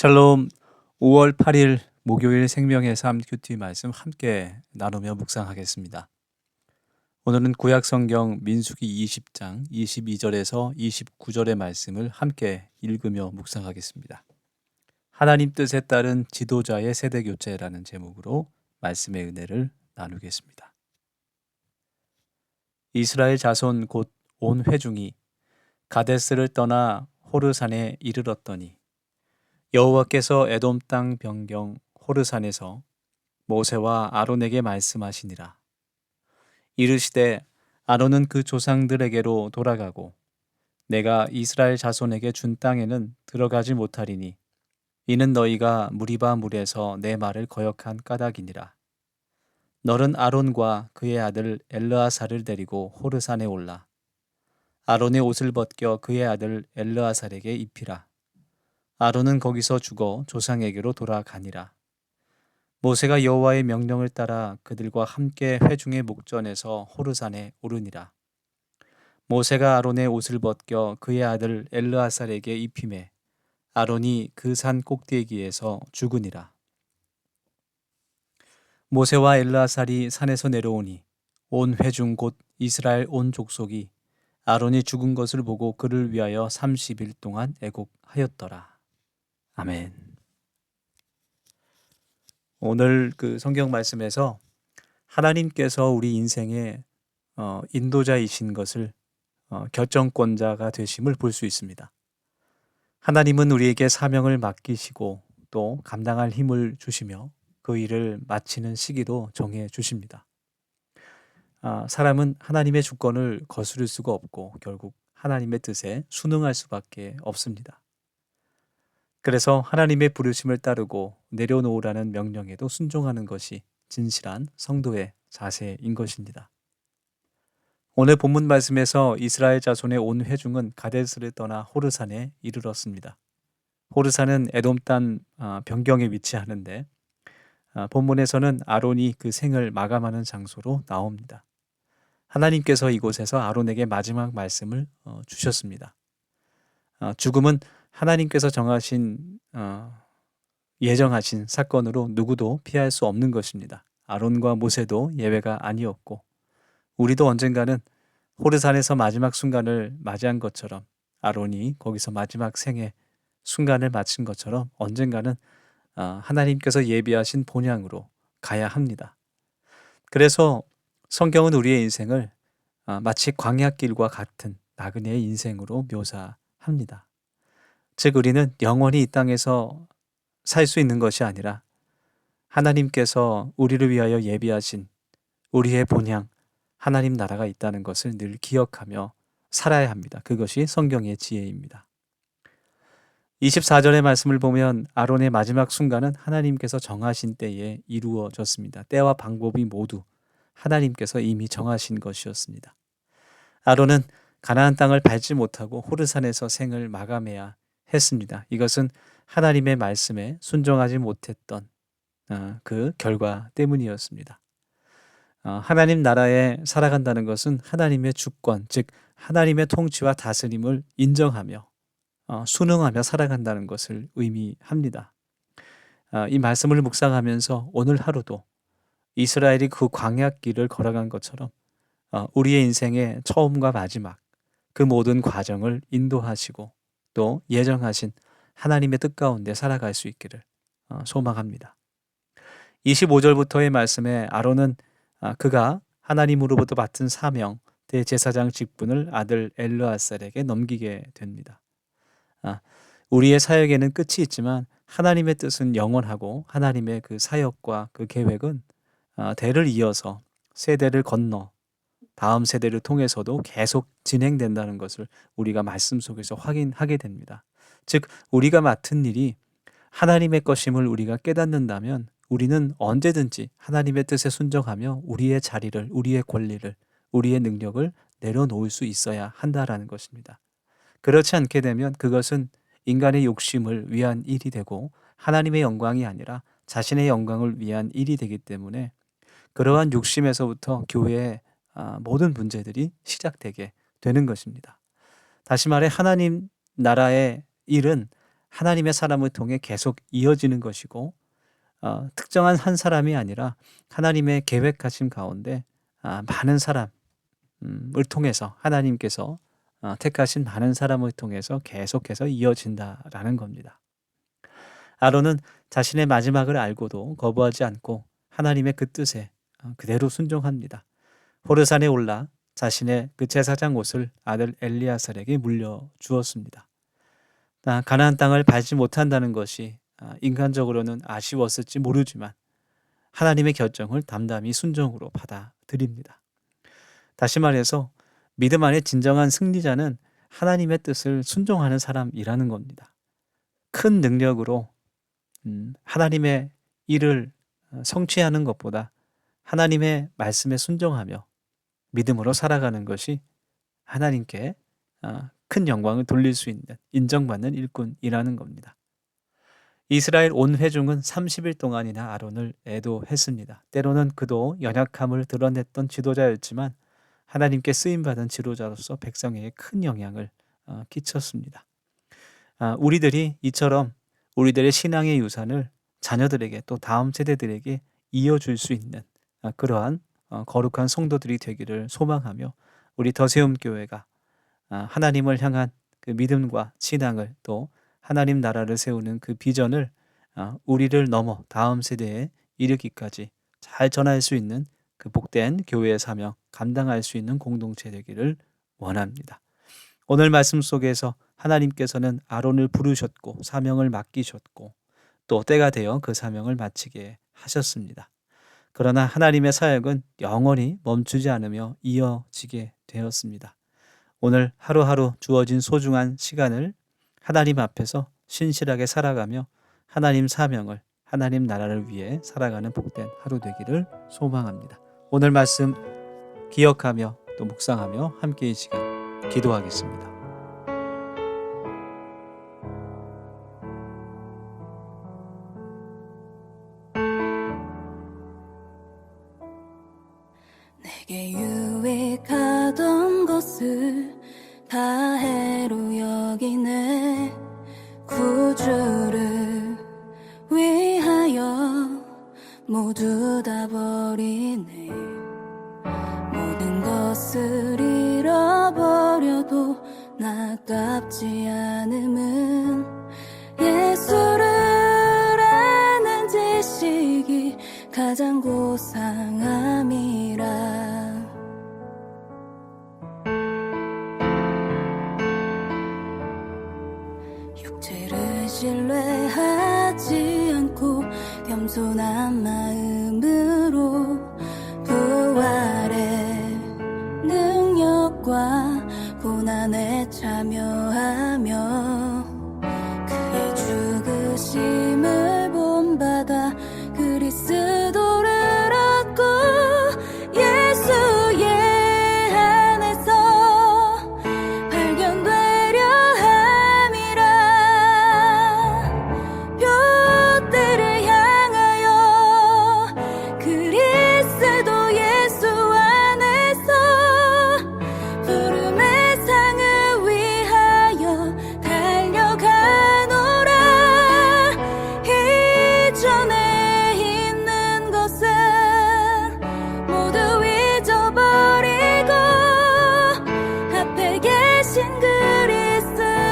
샬롬. 5월 8일 목요일 생명의 삶 큐티 말씀 함께 나누며 묵상하겠습니다. 오늘은 구약 성경 민수기 20장 22절에서 29절의 말씀을 함께 읽으며 묵상하겠습니다. 하나님 뜻에 따른 지도자의 세대 교체라는 제목으로 말씀의 은혜를 나누겠습니다. 이스라엘 자손 곧 온 회중이 가데스를 떠나 호르산에 이르렀더니 여호와께서 에돔 땅 변경 호르산에서 모세와 아론에게 말씀하시니라. 이르시되 아론은 그 조상들에게로 돌아가고 내가 이스라엘 자손에게 준 땅에는 들어가지 못하리니 이는 너희가 무리바 물에서 내 말을 거역한 까닭이니라. 너는 아론과 그의 아들 엘르아살을 데리고 호르산에 올라 아론의 옷을 벗겨 그의 아들 엘르아살에게 입히라. 아론은 거기서 죽어 조상에게로 돌아가니라. 모세가 여호와의 명령을 따라 그들과 함께 회중의 목전에서 호르산에 오르니라. 모세가 아론의 옷을 벗겨 그의 아들 엘르아살에게 입히매 아론이 그 산 꼭대기에서 죽으니라. 모세와 엘르아살이 산에서 내려오니 온 회중 곧 이스라엘 온 족속이 아론이 죽은 것을 보고 그를 위하여 30일 동안 애곡하였더라. 아멘. 오늘 그 성경 말씀에서 하나님께서 우리 인생의 인도자이신 것을 결정권자가 되심을 볼 수 있습니다. 하나님은 우리에게 사명을 맡기시고 또 감당할 힘을 주시며 그 일을 마치는 시기도 정해 주십니다. 사람은 하나님의 주권을 거스를 수가 없고 결국 하나님의 뜻에 순응할 수밖에 없습니다. 그래서 하나님의 부르심을 따르고 내려놓으라는 명령에도 순종하는 것이 진실한 성도의 자세인 것입니다. 오늘 본문 말씀에서 이스라엘 자손의 온 회중은 가데스를 떠나 호르산에 이르렀습니다. 호르산은 에돔 땅 변경에 위치하는데 본문에서는 아론이 그 생을 마감하는 장소로 나옵니다. 하나님께서 이곳에서 아론에게 마지막 말씀을 주셨습니다. 죽음은 하나님께서 예정하신 사건으로 누구도 피할 수 없는 것입니다. 아론과 모세도 예외가 아니었고 우리도 언젠가는 호르산에서 마지막 순간을 맞이한 것처럼 아론이 거기서 마지막 생의 순간을 마친 것처럼 언젠가는 하나님께서 예비하신 본향으로 가야 합니다. 그래서 성경은 우리의 인생을 마치 광야길과 같은 나그네의 인생으로 묘사합니다. 즉 우리는 영원히 이 땅에서 살 수 있는 것이 아니라 하나님께서 우리를 위하여 예비하신 우리의 본향 하나님 나라가 있다는 것을 늘 기억하며 살아야 합니다. 그것이 성경의 지혜입니다. 24절의 말씀을 보면 아론의 마지막 순간은 하나님께서 정하신 때에 이루어졌습니다. 때와 방법이 모두 하나님께서 이미 정하신 것이었습니다. 아론은 가나안 땅을 밟지 못하고 호르산에서 생을 마감해야 했습니다. 이것은 하나님의 말씀에 순종하지 못했던 그 결과 때문이었습니다. 하나님 나라에 살아간다는 것은 하나님의 주권, 즉 하나님의 통치와 다스림을 인정하며 순응하며 살아간다는 것을 의미합니다. 이 말씀을 묵상하면서 오늘 하루도 이스라엘이 그 광야길을 걸어간 것처럼 우리의 인생의 처음과 마지막 그 모든 과정을 인도하시고 또 예정하신 하나님의 뜻 가운데 살아갈 수 있기를 소망합니다. 25절부터의 말씀에 아론은 그가 하나님으로부터 받은 사명 대제사장 직분을 아들 엘르아살에게 넘기게 됩니다. 우리의 사역에는 끝이 있지만 하나님의 뜻은 영원하고 하나님의 그 사역과 그 계획은 대를 이어서 세대를 건너 다음 세대를 통해서도 계속 진행된다는 것을 우리가 말씀 속에서 확인하게 됩니다. 즉 우리가 맡은 일이 하나님의 것임을 우리가 깨닫는다면 우리는 언제든지 하나님의 뜻에 순종하며 우리의 자리를, 우리의 권리를, 우리의 능력을 내려놓을 수 있어야 한다라는 것입니다. 그렇지 않게 되면 그것은 인간의 욕심을 위한 일이 되고 하나님의 영광이 아니라 자신의 영광을 위한 일이 되기 때문에 그러한 욕심에서부터 교회의 모든 문제들이 시작되게 되는 것입니다. 다시 말해 하나님 나라의 일은 하나님의 사람을 통해 계속 이어지는 것이고 특정한 한 사람이 아니라 하나님의 계획하심 가운데 많은 사람을 통해서 하나님께서 택하신 많은 사람을 통해서 계속해서 이어진다라는 겁니다. 아론은 자신의 마지막을 알고도 거부하지 않고 하나님의 그 뜻에 그대로 순종합니다. 호르산에 올라 자신의 그 제사장 옷을 아들 엘리아살에게 물려주었습니다. 가나안 땅을 밟지 못한다는 것이 인간적으로는 아쉬웠을지 모르지만 하나님의 결정을 담담히 순종으로 받아들입니다. 다시 말해서 믿음 안에 진정한 승리자는 하나님의 뜻을 순종하는 사람이라는 겁니다. 큰 능력으로 하나님의 일을 성취하는 것보다 하나님의 말씀에 순종하며 믿음으로 살아가는 것이 하나님께 큰 영광을 돌릴 수 있는 인정받는 일꾼이라는 겁니다. 이스라엘 온 회중은 30일 동안이나 아론을 애도했습니다. 때로는 그도 연약함을 드러냈던 지도자였지만 하나님께 쓰임받은 지도자로서 백성에게 큰 영향을 끼쳤습니다. 우리들이 이처럼 우리들의 신앙의 유산을 자녀들에게 또 다음 세대들에게 이어줄 수 있는 그러한 거룩한 성도들이 되기를 소망하며 우리 더세움교회가 하나님을 향한 그 믿음과 신앙을 또 하나님 나라를 세우는 그 비전을 우리를 넘어 다음 세대에 이르기까지 잘 전할 수 있는 그 복된 교회의 사명 감당할 수 있는 공동체 되기를 원합니다. 오늘 말씀 속에서 하나님께서는 아론을 부르셨고 사명을 맡기셨고 또 때가 되어 그 사명을 마치게 하셨습니다. 그러나 하나님의 사역은 영원히 멈추지 않으며 이어지게 되었습니다. 오늘 하루하루 주어진 소중한 시간을 하나님 앞에서 신실하게 살아가며 하나님 사명을 하나님 나라를 위해 살아가는 복된 하루 되기를 소망합니다. 오늘 말씀 기억하며 또 묵상하며 함께 이 시간 기도하겠습니다. 내게 유익하던 것을 다 해로 여기네. 구주를 위하여 모두 다 버리네. 모든 것을 잃어버려도 나깝지 않음은 예수를 아는 지식이 가장 고상함이라. 육체를 신뢰하지 않고 겸손한 마음으로 부활의 능력과 고난에 참여하며 그의 죽으심을 본받아 그리스도를 얻고 예수의 안에서 발견되려 함이라. 둯대를 향하여 그리스도 예수 안에서 부름의 상을 위하여 달려가노라. 이전에 있는 것은 모두 잊어버리고 앞에 계신 그리스도께로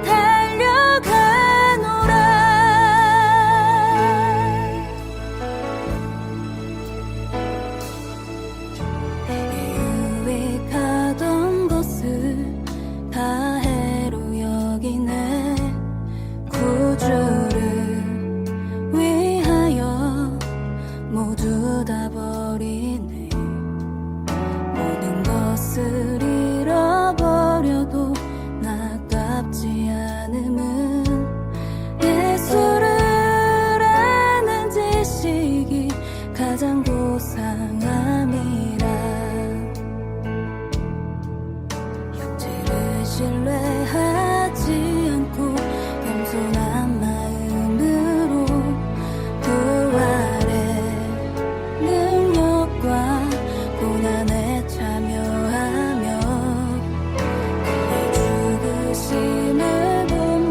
달려가노라. 내게 유익하던 것을 다 해로 여기네. 구주를 위하여 모두 다 버리네. 모든 것을 잃어버려도 나깝지 않음은 예수를 아는 지식이 가장 고상함이라. 육체를 신뢰하지 않고 겸손한 마음으로 부활의 능력과 고난에 참여하며 그의 죽으심을 본받아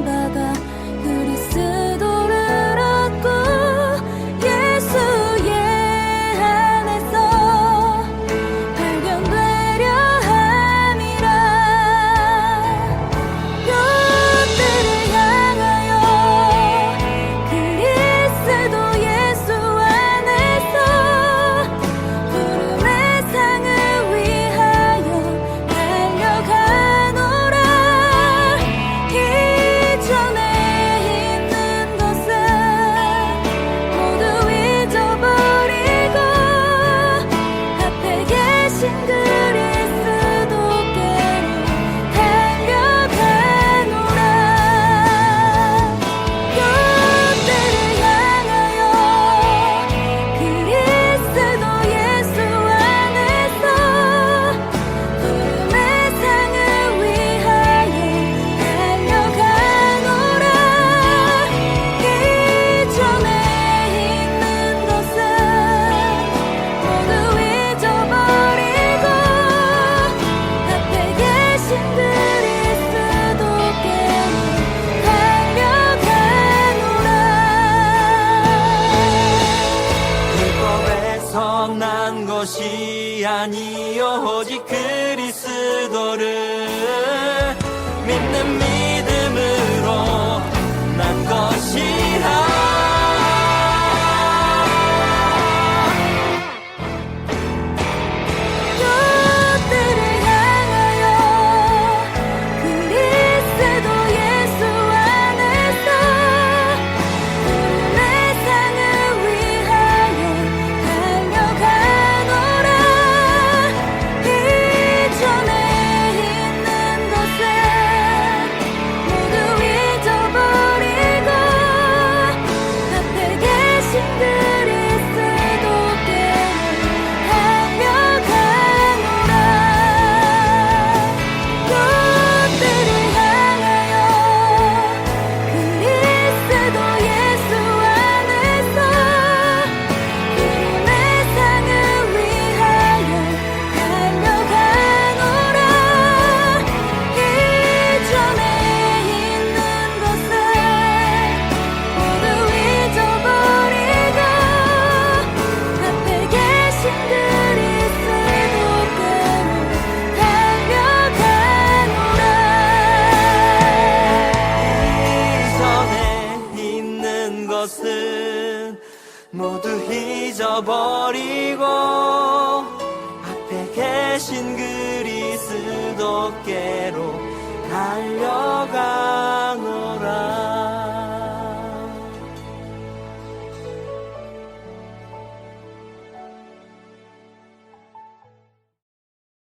난 것이 아니요 오직 그리스도를 믿는 믿음으로 난 것이라. 모두 잊어버리고 앞에 계신 그리스도께로 달려가.